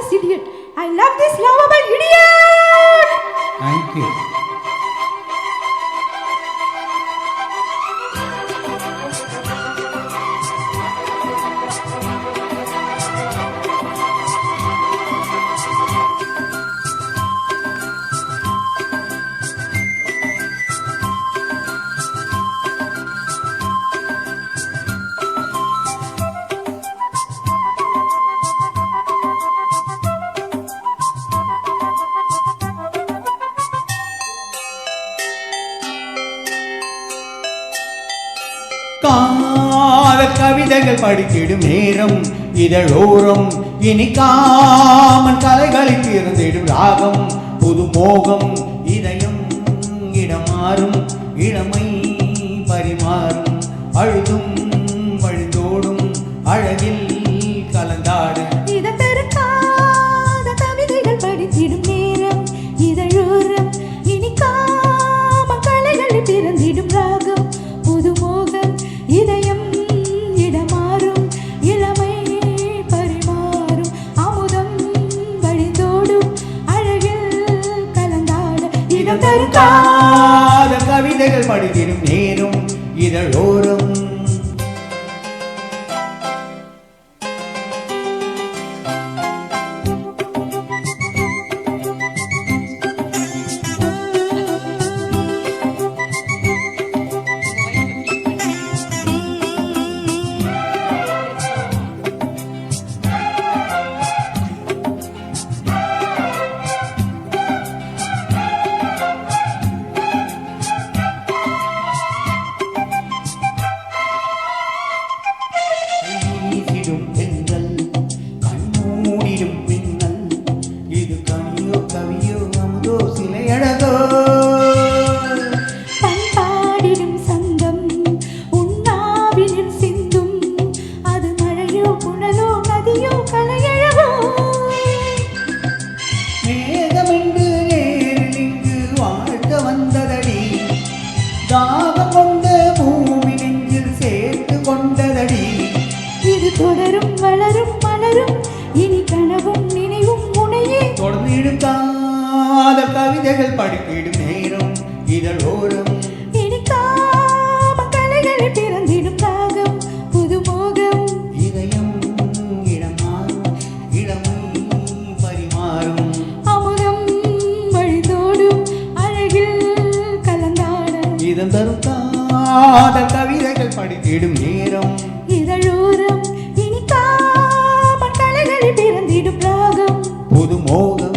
this idiot. I love this lovable idiot. Thank you. காதல் கவிதைகள் படித்திடும் நேரம் இதழோரம் இனிக்காமன் கலைகளில் பிறந்திடும் ராகம் புது மோகம் இதயம் இடமாறும் இளமை பரிமாறும் அழுதும் வழிந்தோடும் அழகில் கலந்தாடும் கவிதைகள் படித்திடும் நேரம் இதழோரம் இனிக்காமன் கலைகளில் பிறந்திடும் ராகம் புது மோகம் இதயம் இடமாறும் இளமை பரிமாறும் அமுதம் வழிந்தோடும் அழகில் கலந்தாட இதம் தருக்காத கவிதைகள் படித்திடும் நேரம் இதழோரம் பண்பாடிடும் சங்கம் உண்ணாவினில் சிந்தும் அது மழையோ புனலோ நதியோ கலையழகோ மேகமென்று நேரில் இங்கு வாழ்த்த வந்ததடி தாகம் கொண்ட பூமி நெஞ்சில் சேர்த்து கொண்டதடி இது தொடரும் வளரும் மலரும் இனி கனவும் நினைவும் முனையே தொடர்ந்திடும் காதல் கவிதைகள் படித்திடும் நேரம் இதழோரம் இனிக்காம கலைகளில் பிறந்திடும் ராகம் புது மோகம் இதயம் இடமாறும் இளமை பரிமாறும் அமுதம் வழிந்தோடும் அழகில் கலந்தாட இதம் தரும் காதல் கவிதைகள் படித்திடும் நேரம் இதழோரம் இனிக்காம கலைகளில் பிறந்திடும் ராகம் புது மோகம்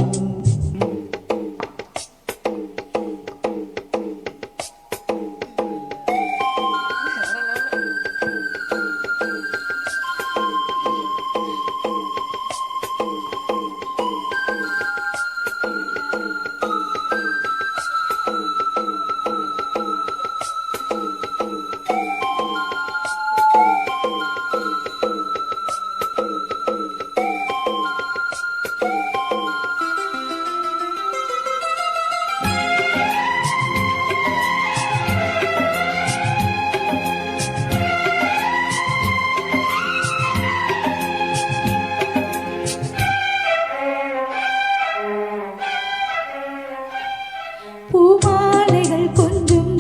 பூமாலைகள் கொஞ்சும்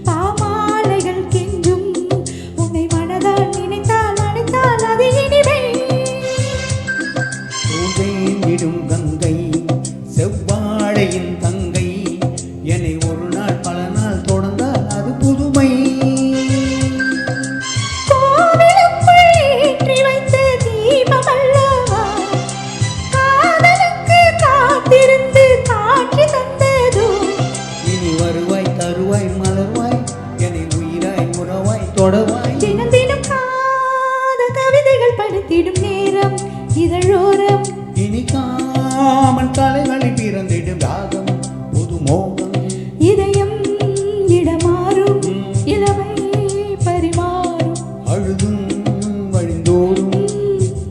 பாமாலைகள் கெஞ்சும் உன்னை மனதால் நினைத்தால் அனைத்தால் அது இனிமை பூவேந்திடும் கங்கை செவ்வாழையின் தங்கை என்னை ஒரு நாள் பல நாள் தொடர்ந்தால் அது புதுமை கோவிலுக்குள் ஏற்றி வைத்த தீபம் அல்லவா காதலுக்கு காத்திருந்து காட்சி தந்ததோ இனி வருவாய் தருவாய் மலர்வாய் என்னை உயிராய் உறவாய் தொடவாய் தினம் தினம் காதல் கவிதைகள் படித்திடும் நேரம் இதழோரம் இனிக்காமன் கலைகளில் பிறந்திடும் ராகம் புது மோகம் இதயம் இடமாறும் இளமை பரிமாறும் அழுதும் வழிந்தோடும்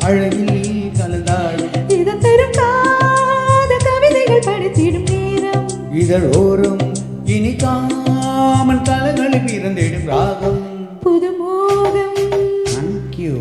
அழகில் கலந்தாடும் இதம் தரும் காதல் கவிதைகள் படித்திடும் நேரம் இதழோரம் இனிக்காமன் கலைகளில் பிறந்திடும் ராகம் புது மோகம் Thank you.